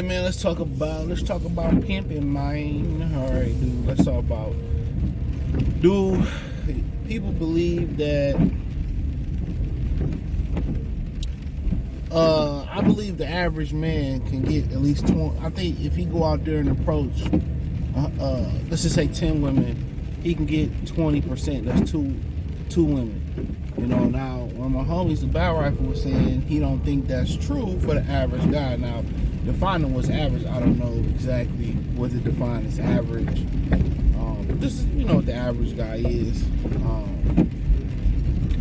right, man. Let's talk about pimping, man. All right, dude. Let's talk about. Do people believe that? I believe the average man can get at least 20. I think if he go out there and approach, let's just say 10 women, he can get 20%. That's two women. You know, now when my homies the Battle Rifle was saying he don't think that's true for the average guy. Now, defining what's average, I don't know exactly what it defined as average. This is, you know, what the average guy is.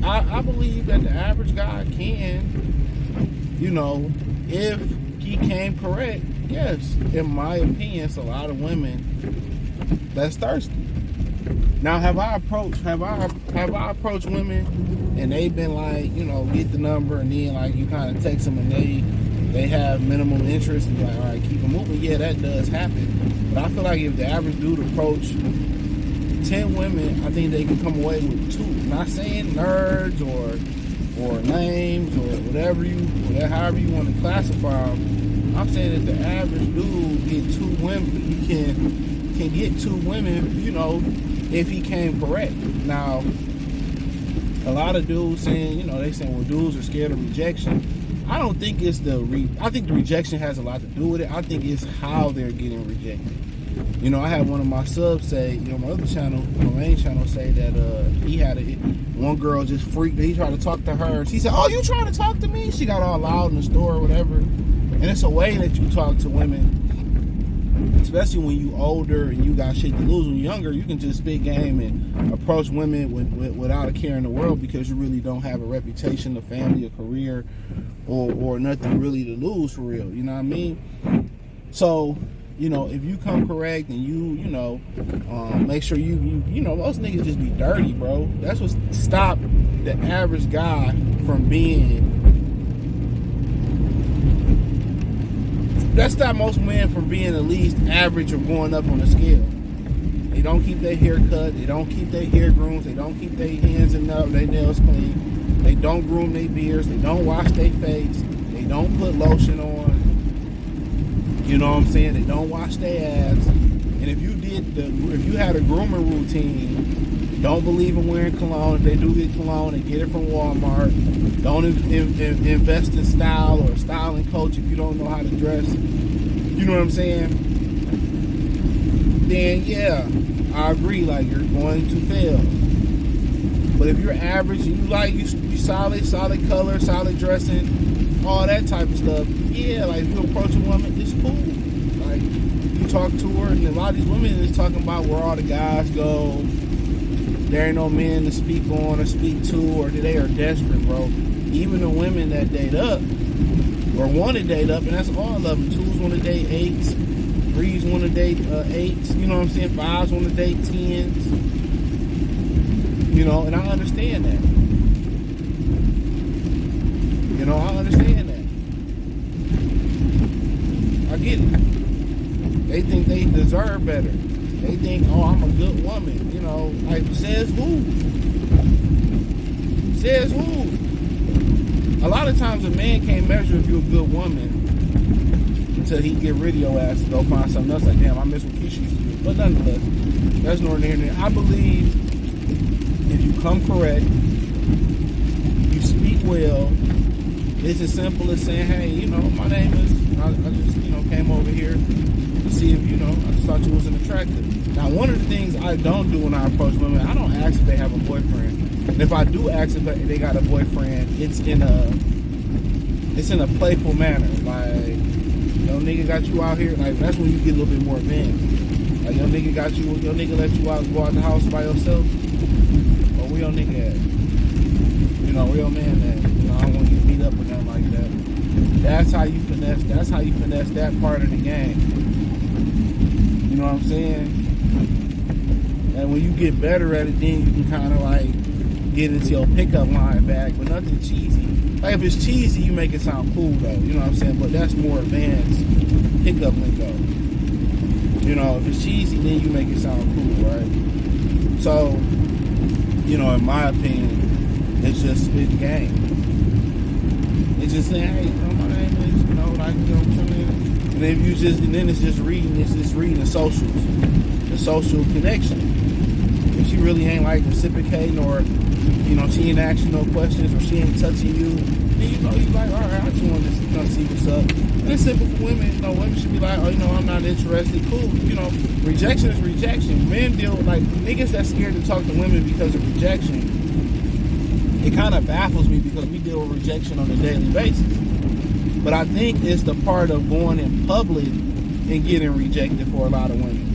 I believe that the average guy can, you know, if he came correct, yes, in my opinion, it's a lot of women that's thirsty. Now, have I approached women and they've been like, you know, get the number, and then like you kind of text them and they have minimal interest and you're like, all right, keep it moving? Yeah, that does happen. But I feel like if the average dude approach 10 women, I think they can come away with 2. Not saying nerds or lames or however you want to classify them. I'm saying that the average dude get 2 women. He can get 2 women, you know, if he came correct. Now, a lot of dudes saying, you know, they saying, well, dudes are scared of rejection. I don't think it's I think the rejection has a lot to do with it. I think it's how they're getting rejected. You know, I had one of my subs say, you know, my other channel, my main channel, say that he had one girl just freaked. He tried to talk to her. She said, "Oh, you trying to talk to me?" She got all loud in the store or whatever. And it's a way that you talk to women, especially when you older and you got shit to lose. When you're younger, you can just spit game and approach women without a care in the world because you really don't have a reputation, a family, a career, or nothing really to lose for real. You know what I mean? So, you know, if you come correct and you know, make sure you know, most niggas just be dirty, bro. That's what stopped the average guy from being. That stopped most men from being at least average or going up on the scale. They don't keep their hair cut. They don't keep their hair groomed. They don't keep their hands and their nails clean. They don't groom their beards. They don't wash their face. They don't put lotion on. You know what I'm saying? They don't wash their ass. And if you had a grooming routine, don't believe in wearing cologne. If they do get cologne, they get it from Walmart. Don't invest in style or a styling coach if you don't know how to dress. You know what I'm saying? Then yeah, I agree. Like, you're going to fail. But if you're average, you solid color, solid dressing, all that type of stuff. Yeah, like if you approach a woman, it's cool. Like, you talk to her, and a lot of these women is talking about where all the guys go. There ain't no men to speak on or speak to, or they are desperate, bro. Even the women that date up or want to date up, and that's all of them. 2s want to date 8s, 3s want to date 8s. You know what I'm saying? 5s want to date 10s. You know, and I understand that. You know, I understand that. I get it. They think they deserve better. They think, oh, I'm a good woman. You know, like, says who? Says who? A lot of times a man can't measure if you're a good woman until he get rid of your ass to go find something else. Like, damn, I miss what Keisha used to do. But nonetheless, that's nor near there. I believe if you come correct, you speak well, it's as simple as saying, hey, you know, my name is, I just, you know, came over here to see if, you know, I just thought you was an attractive. Now, one of the things I don't do when I approach women, I don't ask if they have a boyfriend. And if I do ask if they got a boyfriend, it's in a playful manner. Like, yo, nigga got you out here. Like, that's when you get a little bit more advanced. Like, your nigga let you out, go out the house by yourself. Or where your nigga at? You know, where your man at? You know, I don't want to get beat up or nothing like that. That's how you finesse that part of the game. You know what I'm saying? And when you get better at it, then you can kind of like get into your pickup line back, but nothing cheesy. Like, if it's cheesy, you make it sound cool though. You know what I'm saying? But that's more advanced pickup lingo. You know, if it's cheesy, then you make it sound cool, right? So, you know, in my opinion, it's just spit game. It's just saying, hey, you know, my name is, you know, like, you know, come in. And then it's just reading the socials, the social connection. If she really ain't like reciprocating, or she ain't asking no questions, or she ain't touching you, then you like, all right, I just want to see what's up. And it's simple for women. Women should be like, oh, I'm not interested. Cool. Rejection is rejection. Men deal with, like, niggas that's scared to talk to women because of rejection. It kind of baffles me, because we deal with rejection on a daily basis. But I think it's the part of going in public and getting rejected for a lot of women.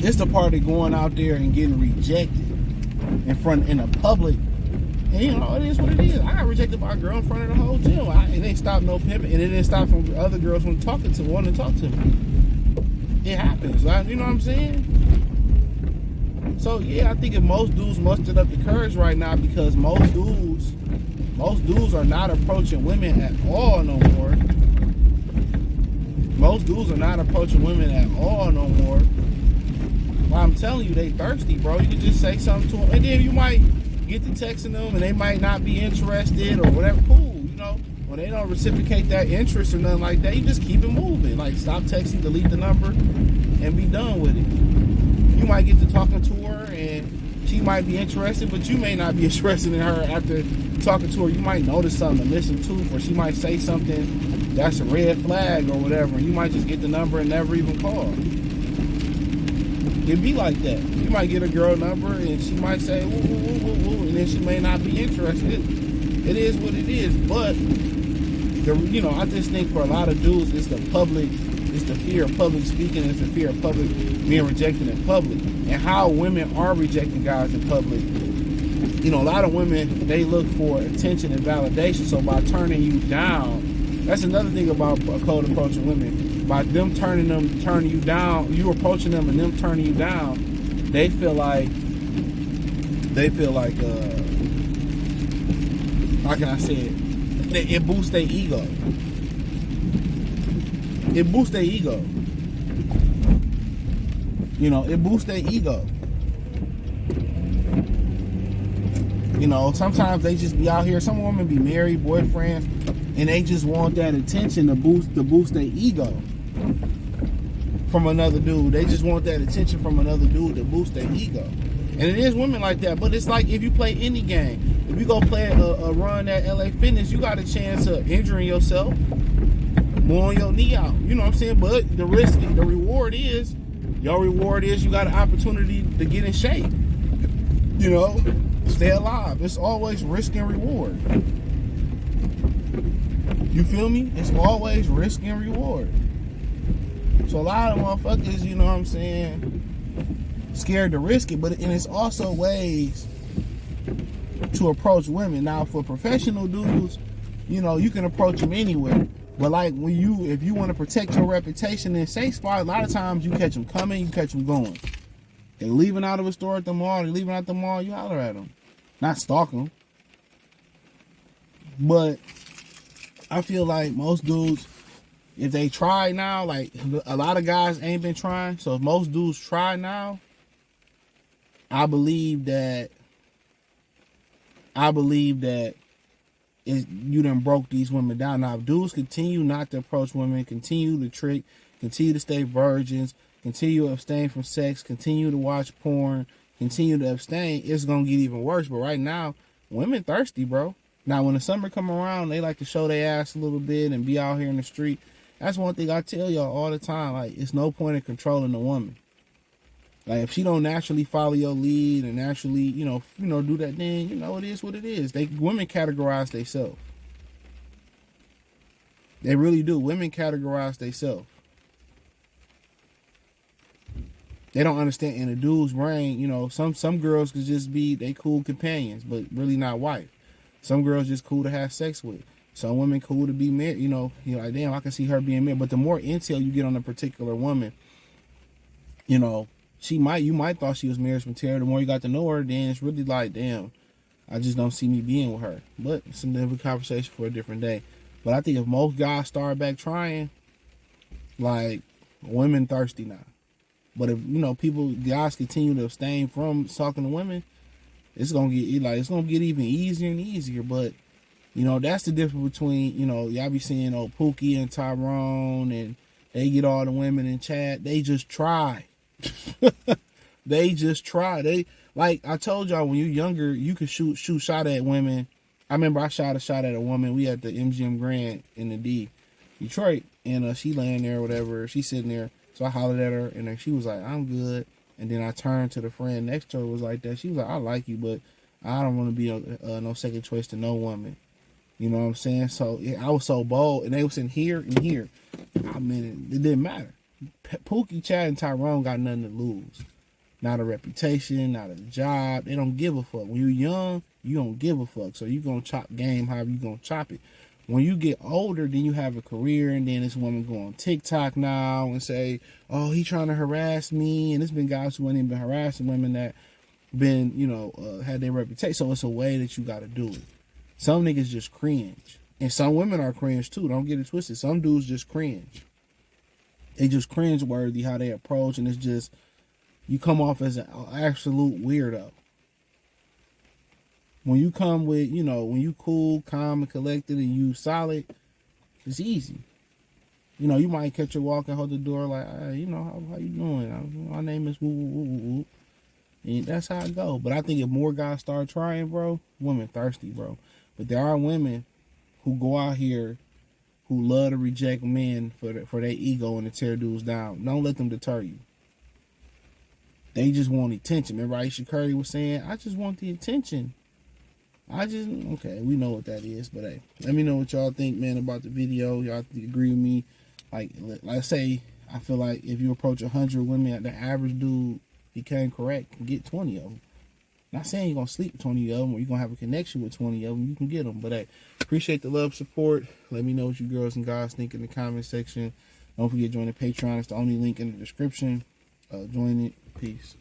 It's the part of going out there and getting rejected in the public. And it is what it is. I got rejected by a girl in front of the whole gym. It ain't stopped no pimping, and it didn't stop from other girls wanting to talk to me. It happens. You know what I'm saying? So yeah, I think if most dudes mustered up the courage right now, because most dudes are not approaching women at all no more. Most dudes are not approaching women at all no more. Well, I'm telling you, they thirsty, bro. You can just say something to them, and then you might get to texting them, and they might not be interested or whatever. Cool, when they don't reciprocate that interest or nothing like that, you just keep it moving. Like, stop texting, delete the number, and be done with it. You might get to talking to her, and she might be interested, but you may not be interested in her after talking to her. You might notice something to listen to, or she might say something that's a red flag or whatever, and you might just get the number and never even call. It'd be like that. You might get a girl number, and she might say woo, woo, woo, woo, woo, and then she may not be interested. It is what it is. But I just think for a lot of dudes, it's the fear of public speaking, it's the fear of public being rejected in public, and how women are rejecting guys in public. A lot of women, they look for attention and validation. So by turning you down, that's another thing about cold approaching women. By them turning you down, you approaching them and them turning you down, they feel like how can I say it? It boosts their ego. It boosts their ego. It boosts their ego. Sometimes they just be out here. Some women be married, boyfriends, and they just want that attention to boost their ego from another dude. They just want that attention from another dude to boost their ego. And it is women like that. But it's like if you play any game. If you go play a run at LA Fitness, you got a chance of injuring yourself, blowing your knee out. You know what I'm saying? But the reward is, your reward is you got an opportunity to get in shape. Stay alive. It's always risk and reward. You feel me? It's always risk and reward. So a lot of motherfuckers, you know what I'm saying, scared to risk it, and it's also ways to approach women. Now, for professional dudes, you can approach them anywhere. But like if you want to protect your reputation in safe spot, a lot of times you catch them coming, you catch them going. They leaving out of a store at the mall, you holler at them. Not stalk them. But I feel like most dudes, if they try now, like a lot of guys ain't been trying. So if most dudes try now, I believe that you done broke these women down. Now, if dudes continue not to approach women, continue to trick, continue to stay virgins, continue to abstain from sex, continue to watch porn, continue to abstain, it's going to get even worse. But right now, women thirsty, bro. Now, when the summer come around, they like to show their ass a little bit and be out here in the street. That's one thing I tell y'all all the time. Like, it's no point in controlling a woman. Like, if she don't naturally follow your lead and naturally, do that, then, it is what it is. Women categorize themselves. They really do. Women categorize themselves. They don't understand. In a dude's brain, some girls could just be, they cool companions, but really not wife. Some girls just cool to have sex with. Some women cool to be married. You're like, damn, I can see her being married. But the more intel you get on a particular woman, you might thought she was marriage material. The more you got to know her, then it's really like, damn, I just don't see me being with her. But it's a different conversation for a different day. But I think if most guys start back trying, like, women thirsty now. But if guys continue to abstain from talking to women, it's gonna get even easier and easier. But You know, that's the difference between, you know, y'all be seeing Pookie and Tyrone, and they get all the women in chat. They just try. They just try. They, like I told y'all, when you're younger, you can shoot shot at women. I remember I shot a shot at a woman. We at the MGM Grand in the Detroit, and she laying there or whatever. She sitting there. So I hollered at her, and then she was like, I'm good. And then I turned to the friend next to her, was like that. She was like, I like you, but I don't want to be no second choice to no woman. You know what I'm saying? So yeah, I was so bold, and they was in here and here. I mean, it didn't matter. Pookie, Chad, and Tyrone got nothing to lose. Not a reputation, not a job. They don't give a fuck. When you're young, you don't give a fuck. So you're going to chop game however you going to chop it. When you get older, then you have a career, and then this woman go on TikTok now and say, oh, he trying to harass me. And it's been guys who ain't even been harassing women that been, you know, had their reputation. So it's a way that you got to do it. Some niggas just cringe. And some women are cringe too. Don't get it twisted. Some dudes just cringe. They just cringe worthy how they approach, and it's just, you come off as an absolute weirdo. When you come with, you know, when you cool, calm, and collected, and you solid, it's easy. You know, you might catch her walking, hold the door like, hey, you know, how you doing? My name is woo woo woo woo woo. And that's how it go. But I think if more guys start trying, bro, women thirsty, bro. But there are women who go out here who love to reject men for their ego and to tear dudes down. Don't let them deter you. They just want attention. Remember Aisha Curry was saying, I just want the attention. Okay, we know what that is. But hey, let me know what y'all think, man, about the video. Y'all agree with me? Like I say, I feel like if you approach 100 women, the average dude, he came correct, can get 20 of them. Not saying you're going to sleep with 20 of them or you're going to have a connection with 20 of them. You can get them. But hey, appreciate the love, support. Let me know what you girls and guys think in the comment section. Don't forget to join the Patreon. It's the only link in the description. Join it. Peace.